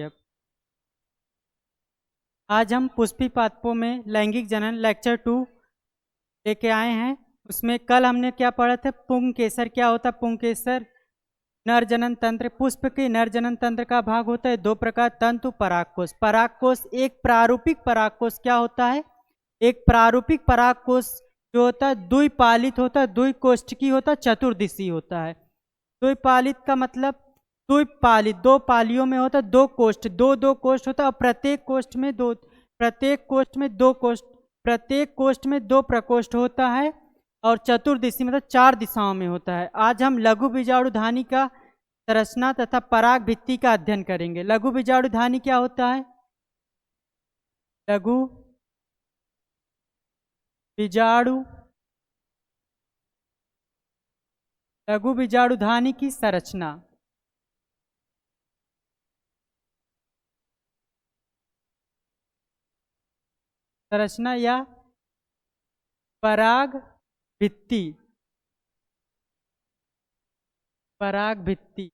अब आज हम पुष्पी पादपों में लैंगिक जनन लेक्चर 2 लेके आए हैं। उसमें कल हमने क्या पढ़ा था? पुंकेसर क्या होता है? पुंकेसर नर जनन तंत्र। पुष्प के नर जनन तंत्र का भाग होता है दो प्रकार, तंतु परागकोश। परागकोश एक प्रारूपिक परागकोश क्या होता है? एक प्रारूपिक परागकोश जो होता है द्विपालित होता है, द्विकोष्ठकी होता है, चतुर्दिशी होता है। द्विपालित का मतलब द्विपालित दो पालियों में होता है, दो कोष्ठ, दो दो कोष्ठ होता है, और प्रत्येक कोष्ठ में दो कोष्ठ, प्रत्येक कोष्ठ में दो प्रकोष्ठ होता है, और चतुर्दिशी मतलब चार दिशाओं में होता है। आज हम लघु बीजाणुधानी का संरचना तथा पराग भित्ति का अध्ययन करेंगे। लघु बीजाणुधानी क्या होता है? लघु बीजाणु लघु बीजाणुधानी की संरचना। संरचना या पराग भित्ति। पराग भित्ति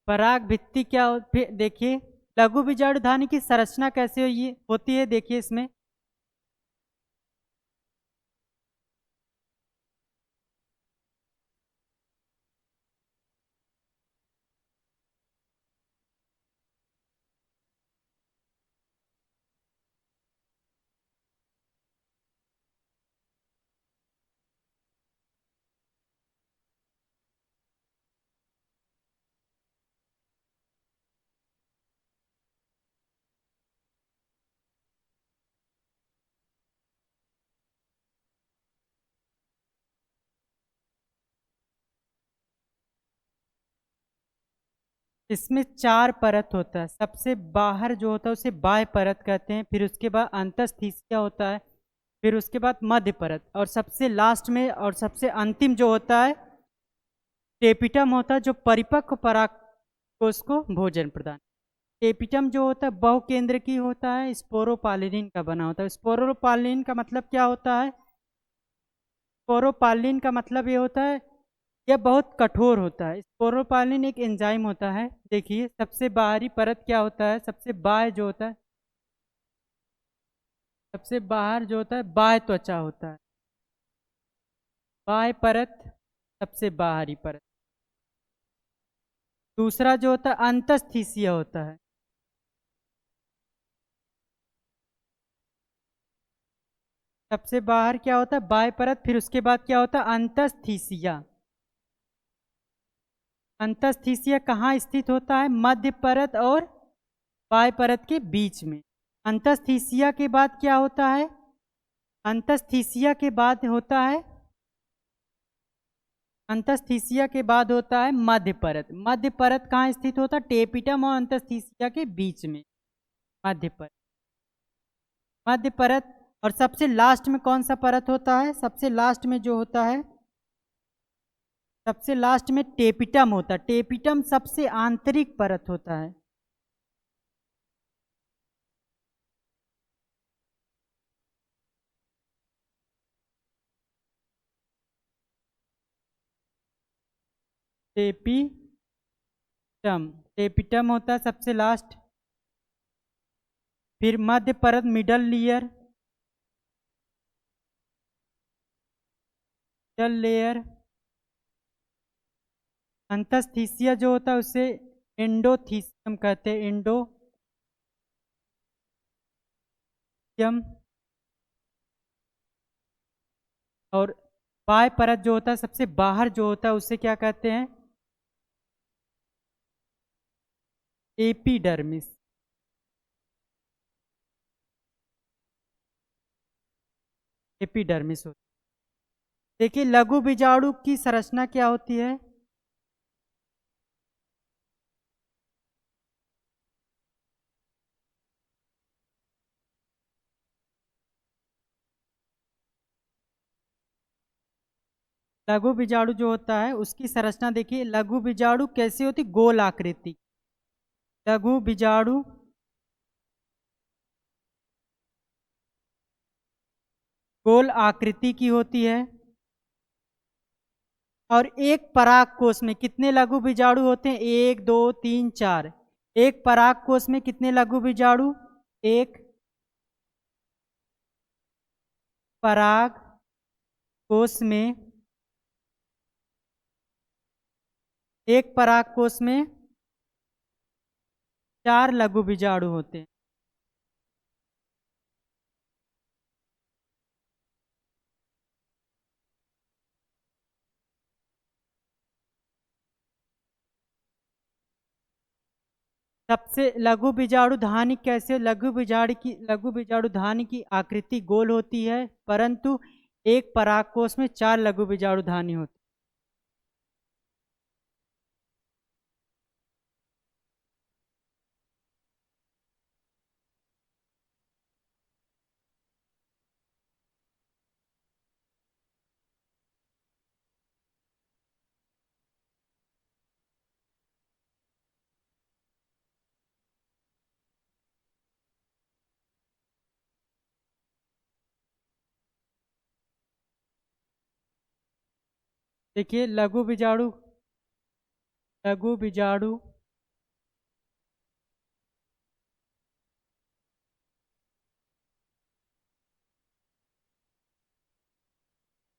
पराग भित्ति क्या देखिए लघु बीजाणुधानी की संरचना कैसे होती है। देखिए इसमें इसमें चार परत होता है। सबसे बाहर जो होता है उसे बाह्य परत कहते हैं, फिर उसके बाद अंतःस्थीसिया होता है, फिर उसके बाद मध्य परत, और सबसे लास्ट में और सबसे अंतिम जो होता है टेपिटम होता है, जो परिपक्व परागकोश को भोजन प्रदान। टेपिटम जो होता है बहुकेंद्र की होता है, स्पोरोपालिनिन का बना होता है। स्पोरोपालिनिन का मतलब क्या होता है? स्पोरोपालिन का मतलब ये होता है यह बहुत कठोर होता है। स्पोरोपालिन एक एंजाइम होता है। देखिए सबसे बाहरी परत क्या होता है? सबसे बाह्य जो होता है, सबसे बाहर जो होता है बाह्य त्वचा होता है। बाह्य परत सबसे बाहरी परत। दूसरा जो होता है अंतःस्थीसिया होता है। सबसे बाहर क्या होता है? बाह्य परत, फिर उसके बाद क्या होता है? अंतःस्थीसिया। अंतःस्थीसिया कहाँ स्थित होता है? मध्य परत और बाह्य परत के बीच में। अंतःस्थीसिया के बाद क्या होता है? अंतःस्थीसिया के बाद होता है अंतःस्थीसिया के बाद होता है मध्य परत। मध्य परत कहाँ स्थित होता है? टेपिटम और अंतःस्थीसिया के बीच में मध्य परत। मध्य परत। और सबसे लास्ट में कौन सा परत होता है? सबसे लास्ट में जो होता है, सबसे लास्ट में टेपिटम होता है। टेपिटम सबसे आंतरिक परत होता है। टेपिटम टेपिटम होता है सबसे लास्ट, फिर मध्य परत मिडल लेयर, मिडल लेयर। अंतःस्थीसिया जो होता है उसे एंडोथीसियम कहते हैं, एंडोथीसियम। और बाह्य परत जो होता है सबसे बाहर जो होता है उसे क्या कहते हैं? एपिडर्मिस। एपिडर्मिस होता है। देखिए लघु बीजाणु की संरचना क्या होती है? लघु बीजाणु जो होता है उसकी संरचना देखिए। लघु बीजाणु कैसी होती? गोल आकृति। लघु बीजाणु गोल आकृति की होती है, और एक पराग कोश में कितने लघु बीजाणु होते हैं? 1 2 3 4। एक पराग कोश में कितने लघु बीजाणु? एक पराग कोश में में 4 लघु बीजाणु होते हैं। सबसे लघु बीजाणु धानी कैसे? लघु बीजाणु धानी की आकृति गोल होती है, परंतु एक परागकोश में 4 लघु बीजाणु धानी होती है। देखिए लघु बीजाणु लघु बीजाणु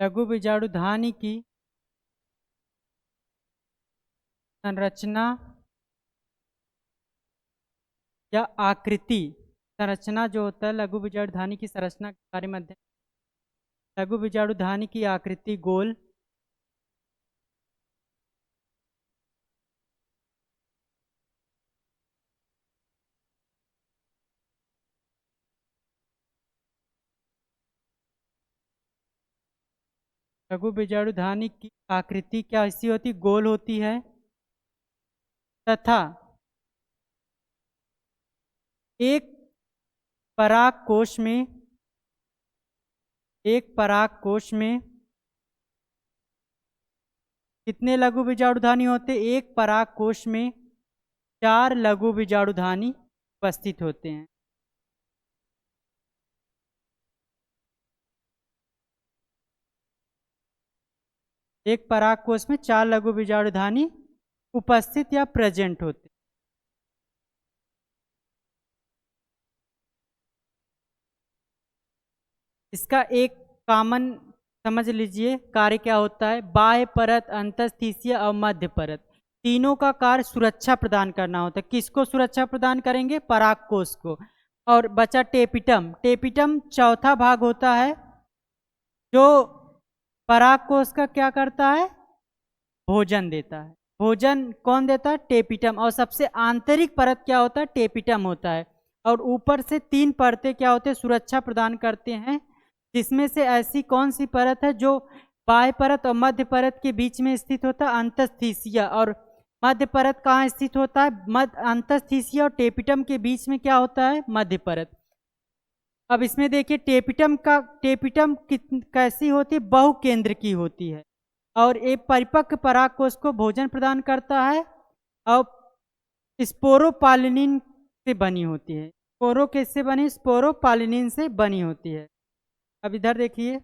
लघु बीजाणु धानी की संरचना या आकृति, संरचना जो होता है लघु बीजाणु धानी की संरचना के बारे में लघु बीजाणु धानी की आकृति गोल, लघु बीजाणु धानी की आकृति क्या ऐसी होती? गोल होती है तथा एक पराग कोश में कितने लघु बीजाणु धानी होते? एक पराग कोश में 4 लघु बीजाणु धानी उपस्थित होते हैं। एक पराग कोश में 4 लघु बीजाणु धानी उपस्थित या प्रेजेंट होते। इसका एक कॉमन समझ लीजिए कार्य क्या होता है। बाह्य परत, अंतःस्थिसीय और मध्य परत, तीनों का कार्य सुरक्षा प्रदान करना होता है। किसको सुरक्षा प्रदान करेंगे? पराग कोश को। और बचा टेपिटम। टेपिटम चौथा भाग होता है जो पराग कोश का क्या करता है? भोजन देता है। भोजन कौन देता है? टेपिटम। और सबसे आंतरिक परत क्या होता है? टेपिटम होता है। और ऊपर से 3 परतें क्या होते हैं? सुरक्षा प्रदान करते हैं, जिसमें से ऐसी कौन सी परत है जो बाह्य परत और मध्य परत के बीच में स्थित होता है? अंतःस्थिसीय। और मध्य परत कहाँ स्थित होता है? अंतःस्थिसीय और टेपिटम के बीच में क्या होता है? मध्य परत। अब इसमें देखिए टेपिटम कैसी होती है? बहुकेंद्र की होती है और एक परिपक्व पराग कोश को भोजन प्रदान करता है और स्पोरोपालिनिन से बनी होती है। स्पोरो किससे बनी? स्पोरोपालिनिन से बनी होती है। अब इधर देखिए,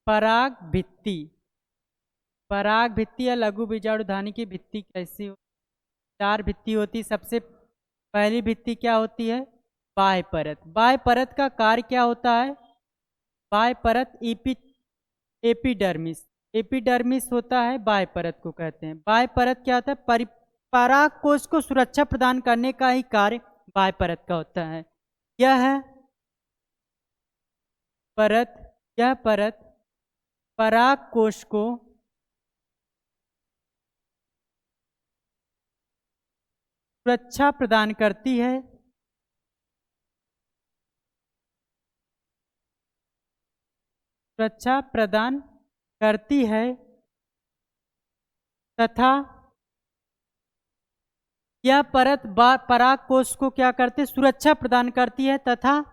पराग भित्ति या लघु बीजाणु धानी की भित्ति कैसी हो? 4 भित्ति होती। सबसे पहली भित्ति क्या होती है? बाह्य परत। बाह्य परत का कार्य क्या होता है? बाह्य परत एपिडर्मिस होता है, बाह्य परत को कहते हैं। बाह्य परत क्या होता है? पराग कोश को सुरक्षा प्रदान करने का ही कार्य बाह्य परत का होता है। यह परत पराग कोश को सुरक्षा प्रदान करती है तथा यह परत पराग कोश को क्या करते? सुरक्षा प्रदान करती है तथा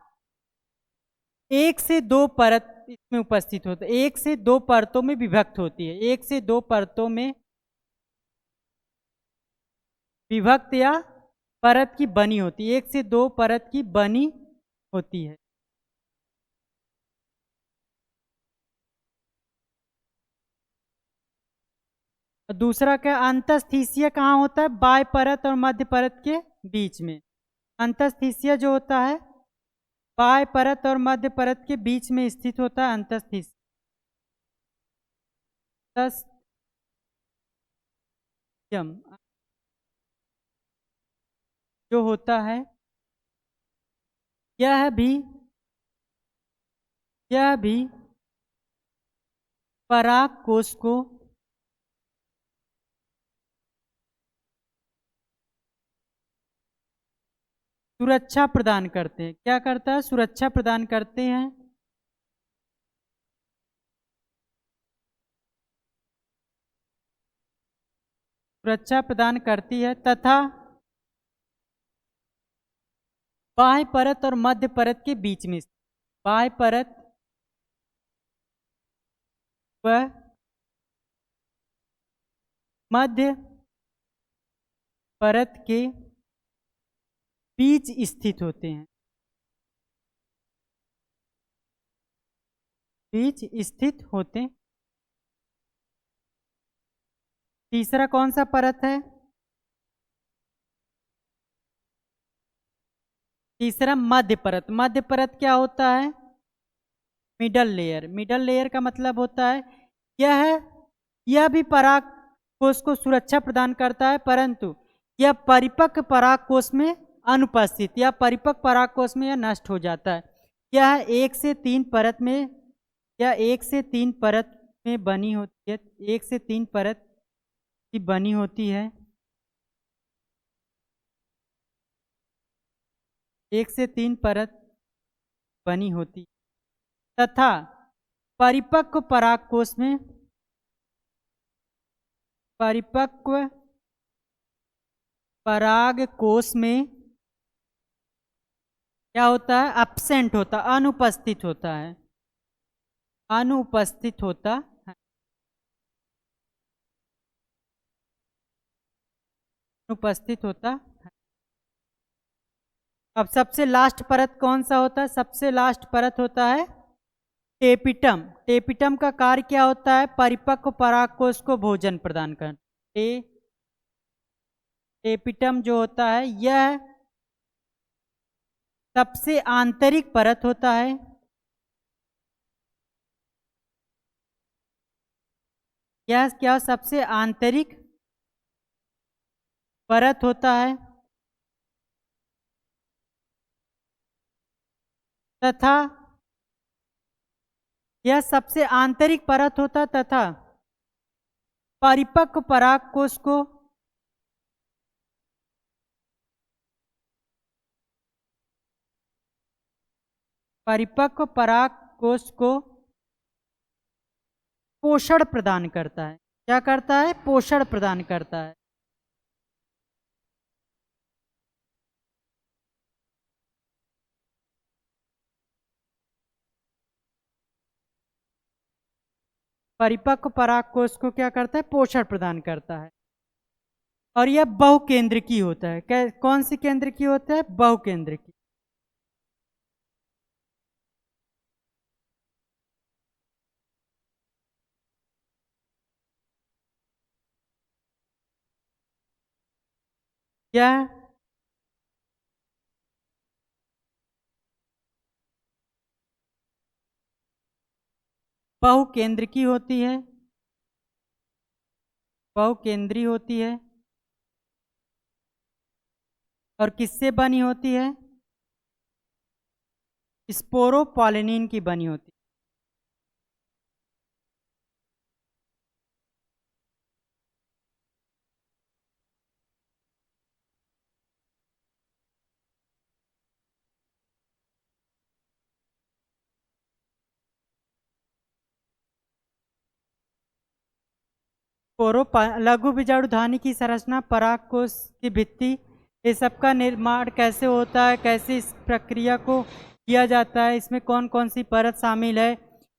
1 से 2 परत इसमें उपस्थित होता है, एक से दो परतों में विभक्त होती है, एक से दो परतों में विभक्त या परत की बनी होती है, एक से दो परत की बनी होती है। दूसरा क्या, अंतस्थीसिया कहाँ होता है, बाह्य परत और मध्य परत के बीच में। अंतस्थीसिया जो होता है बाह्य परत और मध्य परत के बीच में स्थित होता है अंतस्थीसिया। जो होता है यह भी पराग कोश को सुरक्षा प्रदान करते हैं। क्या करता है, सुरक्षा प्रदान करते हैं। सुरक्षा प्रदान करती है तथा बाह्य परत और मध्य परत के बीच में, बाह्य परत व मध्य परत के बीच स्थित होते हैं, बीच स्थित होते हैं। तीसरा कौन सा परत है, तीसरा मध्य परत। मध्य परत क्या होता है, मिडल लेयर। मिडल लेयर का मतलब होता है यह भी पराग कोश को सुरक्षा प्रदान करता है, परंतु यह परिपक्व पराग कोश में अनुपस्थित, या परिपक्व पराग कोश में यह नष्ट हो जाता है। यह एक से तीन परत में, या एक से तीन परत में बनी होती है, एक से तीन परत की बनी होती है, एक से तीन परत बनी होती तथा परिपक्व पराग कोश में, परिपक्व पराग कोश में क्या होता है, एब्सेंट होता, अनुपस्थित होता है, अनुपस्थित होता है, अनुपस्थित होता है। अब सबसे लास्ट परत कौन सा होता है, सबसे लास्ट परत होता है टेपिटम। टेपिटम का कार्य क्या होता है, परिपक्व पराग कोश को भोजन प्रदान कर। टेपिटम जो होता है यह सबसे आंतरिक परत होता है, यह क्या सबसे आंतरिक परत होता है तथा यह सबसे आंतरिक परत होता तथा परिपक्व पराग कोश को परिपक्व पराग कोश को पोषण प्रदान करता है। क्या करता है, पोषण प्रदान करता है। परिपक्व पराग कोश को क्या करता है, पोषण प्रदान करता है। और यह बहुकेंद्रकी होता है। कौन सी केंद्रकी होता है, बहुकेंद्रकी। यह बहुकेंद्रकी होती है, बहुकेंद्री होती है। और किससे बनी होती है, स्पोरोपॉलिनिन की बनी होती है। लघु बीजाणुधानी की संरचना, पराग कोश की भित्ति, ये सब का निर्माण कैसे होता है, कैसे इस प्रक्रिया को किया जाता है, इसमें कौन कौन सी परत शामिल है,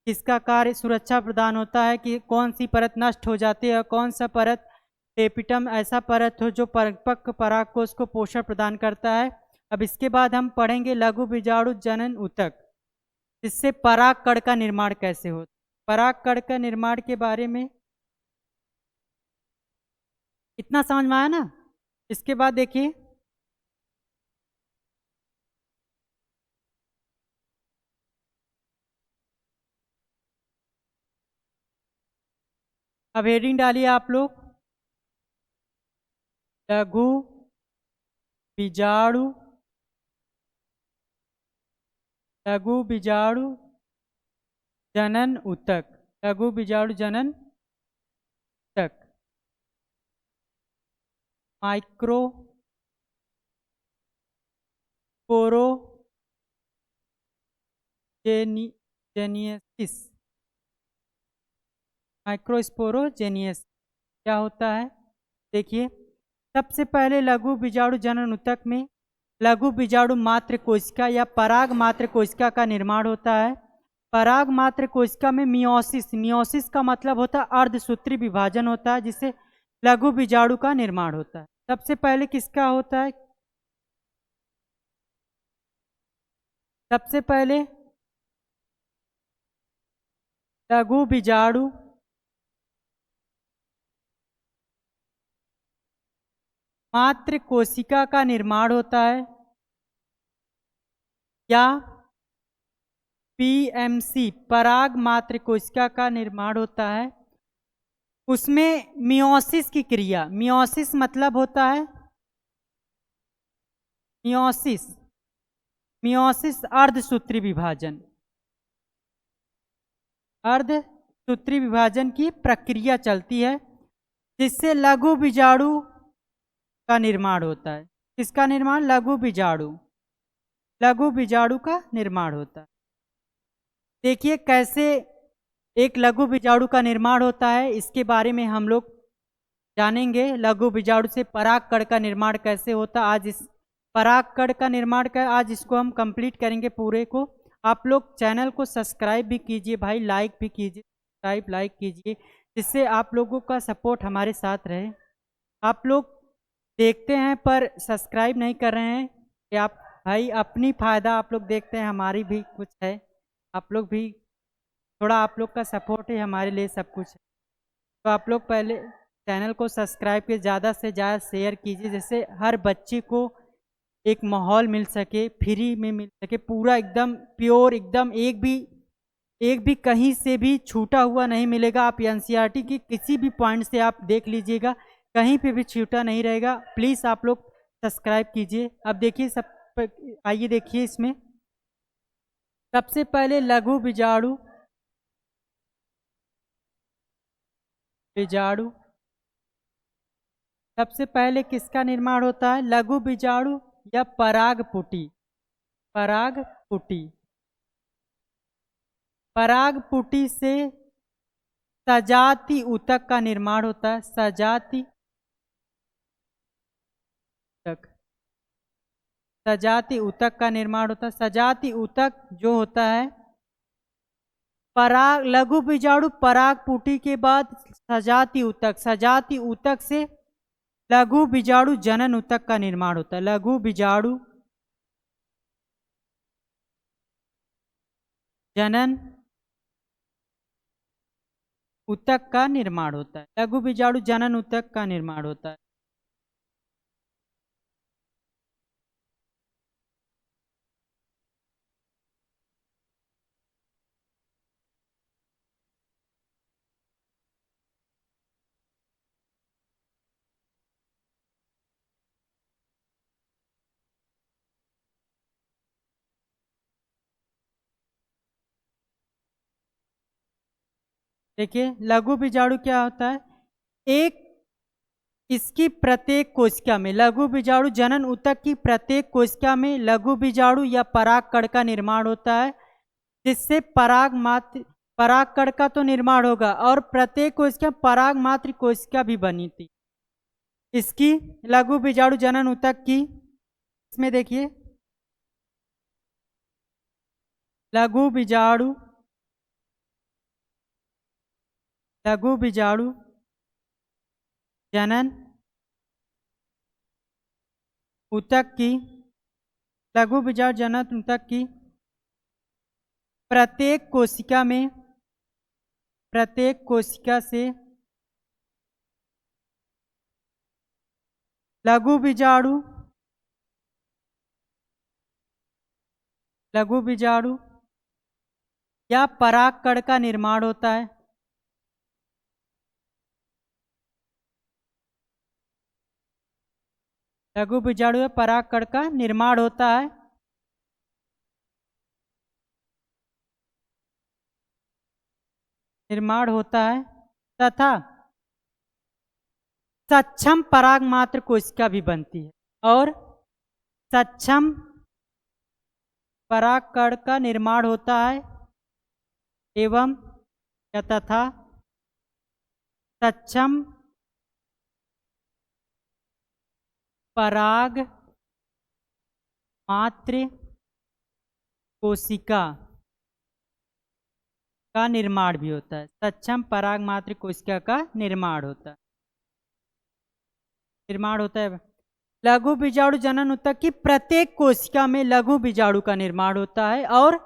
किसका कार्य सुरक्षा प्रदान होता है, कि कौन सी परत नष्ट हो जाती है और कौन सा परत एपिटम ऐसा परत हो जो परिपक्व परागकोश को पोषण प्रदान करता है। अब इसके बाद हम पढ़ेंगे लघु बीजाणु जनन ऊतक, इससे पराग कण का निर्माण कैसे होता है। पराग कण का निर्माण के बारे में इतना समझ में आया ना। इसके बाद देखिए अब हेडिंग डालिए आप लोग, लघु बीजाणु जनन ऊतक, लघु बीजाणु जनन ऊतक, माइक्रो जेनियसिस, माइक्रोस्पोरोजेनियस क्या होता है देखिए। सबसे पहले लघु बीजाणु जनन ऊतक में लघु बीजाणु मात्र कोशिका या पराग मात्र कोशिका का निर्माण होता है। पराग मात्र कोशिका में मियोसिस का मतलब होता है अर्धसूत्री विभाजन होता है, जिससे लघु बीजाणु का निर्माण होता है। सबसे पहले किसका होता है, सबसे पहले लघु बीजाणु मात्र कोशिका का निर्माण होता है, या पीएमसी पराग मात्र कोशिका का निर्माण होता है। उसमें मियोसिस की क्रिया, मियोसिस मतलब होता है मियोसिस अर्धसूत्री विभाजन, अर्धसूत्री विभाजन की प्रक्रिया चलती है, जिससे लघु बीजाणु का निर्माण होता है। किसका निर्माण, लघु बीजाणु का निर्माण होता है। देखिए कैसे एक लघु बीजाणु का निर्माण होता है, इसके बारे में हम लोग जानेंगे। लघु बीजाणु से पराग कण का निर्माण कैसे होता है, आज इस पराग कण का निर्माण का आज इसको हम कंप्लीट करेंगे पूरे को। आप लोग चैनल को सब्सक्राइब भी कीजिए भाई, लाइक भी कीजिए, सब्सक्राइब लाइक कीजिए, जिससे आप लोगों का सपोर्ट हमारे साथ रहे। आप लोग देखते हैं पर सब्सक्राइब नहीं कर रहे हैं कि आप भाई अपनी फ़ायदा आप लोग देखते हैं, हमारी भी कुछ है, आप लोग भी थोड़ा, आप लोग का सपोर्ट ही हमारे लिए सब कुछ है। तो आप लोग पहले चैनल को सब्सक्राइब के ज़्यादा से ज़्यादा शेयर कीजिए, जैसे हर बच्चे को एक माहौल मिल सके, फ्री में मिल सके, पूरा एकदम प्योर, एकदम एक भी कहीं से भी छूटा हुआ नहीं मिलेगा। आप एनसीईआरटी की किसी भी पॉइंट से आप देख लीजिएगा, कहीं पे भी छूटा नहीं रहेगा। प्लीज़ आप लोग सब्सक्राइब कीजिए। अब देखिए आइए देखिए इसमें सबसे पहले लघु बीजाणु सबसे पहले किसका निर्माण होता है, लघु बीजाणु या परागपुटी। परागपुटी से सजाती ऊतक का निर्माण होता है, सजाती ऊतक का निर्माण होता है। सजाती ऊतक जो होता है पराग, लघु बीजाणु परागपुटी के बाद सजाती ऊतक से लघु बीजाणु जनन ऊतक का निर्माण होता है। लघु बीजाणु जनन ऊतक का निर्माण होता है, लघु बीजाणु जनन ऊतक का निर्माण होता है। देखिए लघु बीजाणु क्या होता है, एक इसकी प्रत्येक कोशिका में, लघु बीजाणु जनन ऊतक की प्रत्येक कोशिका में लघु बीजाणु या पराग कण का निर्माण होता है, जिससे पराग कण का तो निर्माण होगा और प्रत्येक कोशिका पराग मात्र कोशिका भी बनी थी इसकी लघु बीजाणु जनन ऊतक की। इसमें देखिए लघु बीजाणु लघु बीजाणु जनन ऊतक की लघु बीजाणु जनन ऊतक की प्रत्येक कोशिका से लघु बीजाणु या परागकण का निर्माण होता है। लघु बीजाणु या परागकण का निर्माण होता है। तथा सक्षम पराग मात्र कोशिका भी बनती है और सक्षम परागकण का निर्माण होता है एवं तथा सक्षम पराग मात्र कोशिका का निर्माण भी होता है। सक्षम पराग मात्र कोशिका का निर्माण होता है। लघु बीजाणु जनन ऊतक की प्रत्येक कोशिका में लघु बीजाणु का निर्माण होता है और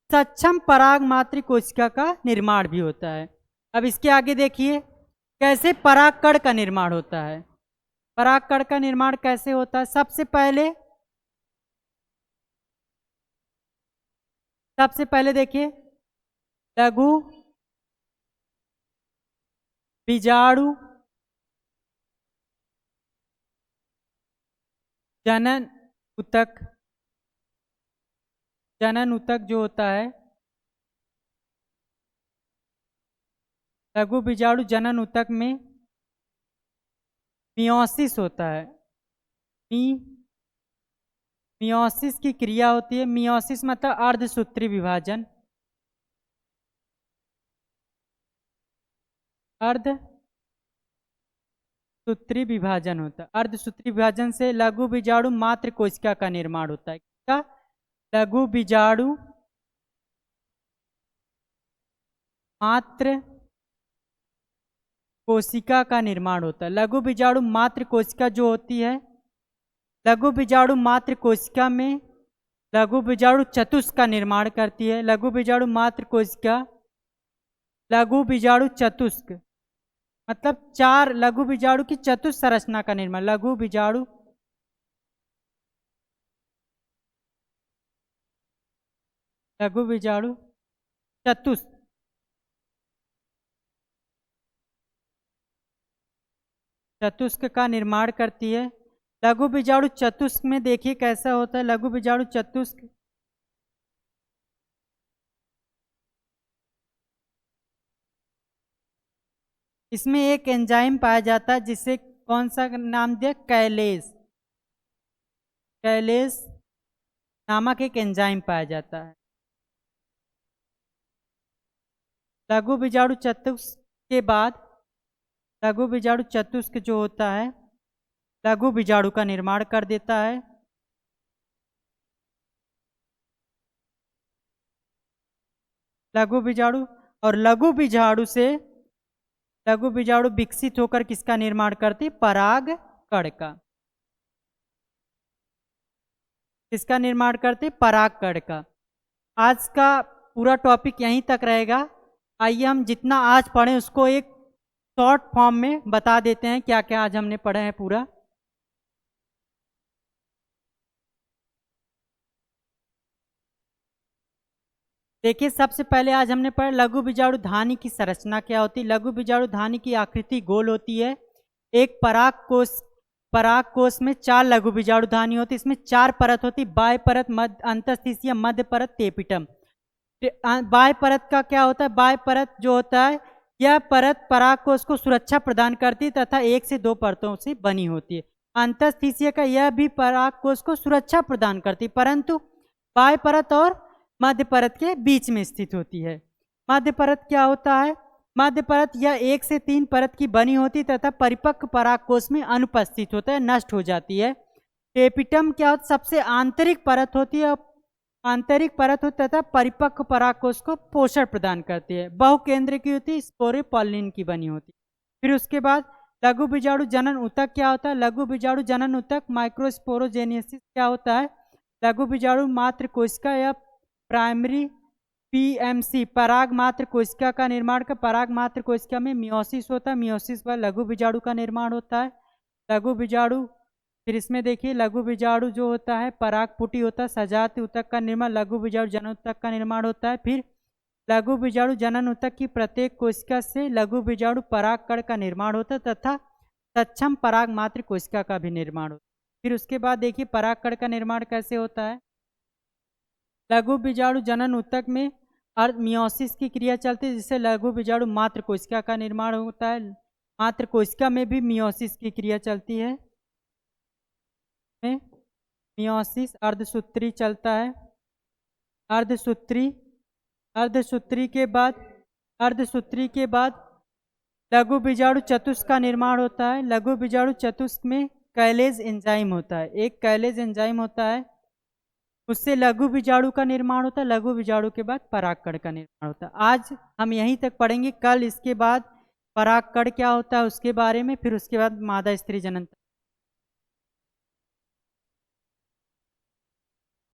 सक्षम पराग मात्र कोशिका का निर्माण भी होता है। अब इसके आगे देखिए कैसे परागकण का निर्माण होता है। परागकण का निर्माण कैसे होता है? सबसे पहले देखिए लघु बीजाणु जनन ऊतक जो होता है, लघु बीजाणु जनन ऊतक में मियोसिस होता है। मियोसिस की क्रिया होती है। मियोसिस मतलब अर्धसूत्री विभाजन। अर्धसूत्री विभाजन होता है। अर्धसूत्री विभाजन से लघु बीजाणु मात्र कोशिका का निर्माण होता है। क्या? लघु बीजाणु मात्र कोशिका का निर्माण होता है। लघु बीजाणु मात्र कोशिका जो होती है, लघु बीजाणु मात्र कोशिका में लघु बीजाणु चतुष्क का निर्माण करती है। लघु बीजाणु मात्र कोशिका लघु बीजाणु चतुष्क मतलब 4 लघु बीजाणु की चतुष्क संरचना का निर्माण। लघु बीजाणु चतुष्क का निर्माण करती है। लघु बीजाणु चतुष्क में देखिए कैसा होता है। लघु बीजाणु चतुष्क इसमें एक एंजाइम पाया जाता है जिसे कौन सा नाम दिया? कैलेस नामक एक एंजाइम पाया जाता है। लघु बीजाणु चतुष्क के बाद लघु बीजाणु चतुष्क जो होता है लघु बीजाणु का निर्माण कर देता है। लघु बीजाणु और लघु बीजाणु विकसित होकर किसका निर्माण करती? परागकण का। किसका निर्माण करते? परागकण का। आज का पूरा टॉपिक यहीं तक रहेगा। आइए हम जितना आज पढ़े उसको एक शॉर्ट फॉर्म में बता देते हैं क्या क्या आज हमने पढ़ा है पूरा। देखिए सबसे पहले आज हमने पढ़ा लघु बीजाणु धानी की संरचना क्या होती है। लघु बीजाणु धानी की आकृति गोल होती है। एक पराग कोश में 4 लघु बीजाणु धानी होती है। इसमें 4 परत होती, बाह्य परत, अंतःस्थितिय, मध्य परत, टेपिटम। बाह्य परत का क्या होता है? बाह्य परत जो होता है यह परत पराग कोश को सुरक्षा प्रदान करती है तथा 1 से 2 परतों से बनी होती है। अंतःस्थितिय का यह भी पराग कोश को सुरक्षा प्रदान करती परंतु बाह्य परत और मध्य परत के बीच में स्थित होती है। मध्य परत क्या होता है? मध्य परत यह 1 से 3 परत की बनी होती तथा परिपक्व परागकोश में अनुपस्थित होता है, नष्ट हो जाती है। टेपिटम क्या होता है? सबसे आंतरिक परत होती है आंतरिक परत होता है तथा परिपक्व परागकोश को पोषण प्रदान करती है। बहुकेंद्र की होती है, स्पोरोपॉलिन की बनी होती है। फिर उसके बाद लघु बीजाणु जनन ऊतक क्या होता है? लघु बीजाणु जनन ऊतक माइक्रोस्पोरोजेनेसिस क्या होता है? लघु बीजाणु मात्र कोशिका या प्राइमरी पीएमसी पराग मात्र कोशिका का निर्माण का पराग मात्र कोशिका में मियोसिस होता है। मियोसिस पर लघु बीजाणु का निर्माण होता है। लघु बीजाणु, फिर इसमें देखिए लघु बीजाणु जो होता है पराग पुटी होता है, सजातीय ऊतक का निर्माण, लघु बीजाणु जनन ऊतक का निर्माण होता है। फिर लघु बीजाणु जनन ऊतक की प्रत्येक कोशिका से लघु बीजाणु पराग कण का निर्माण होता है तथा तत्सम पराग मात्र कोशिका का भी निर्माण होता है। फिर उसके बाद देखिए पराग कण का निर्माण कैसे होता है? लघु बीजाणु जनन ऊतक में मियोसिस की क्रिया चलती है, जिससे लघु बीजाणु मात्र कोशिका का निर्माण होता है। मात्र कोशिका में भी मियोसिस की क्रिया चलती है। मियोसिस अर्धसूत्री चलता है। अर्धसूत्री के बाद लघु बीजाणु चतुष्क का निर्माण होता है। लघु बीजाणु चतुष्क में कैलेज एंजाइम होता है, एक कैलेज एंजाइम होता है, उससे लघु बीजाणु का निर्माण होता है। लघु बीजाणु के बाद परागकण का निर्माण होता है। आज हम यहीं तक पढ़ेंगे, कल इसके बाद परागकण क्या होता है उसके बारे में, फिर उसके बाद मादा स्त्री जनन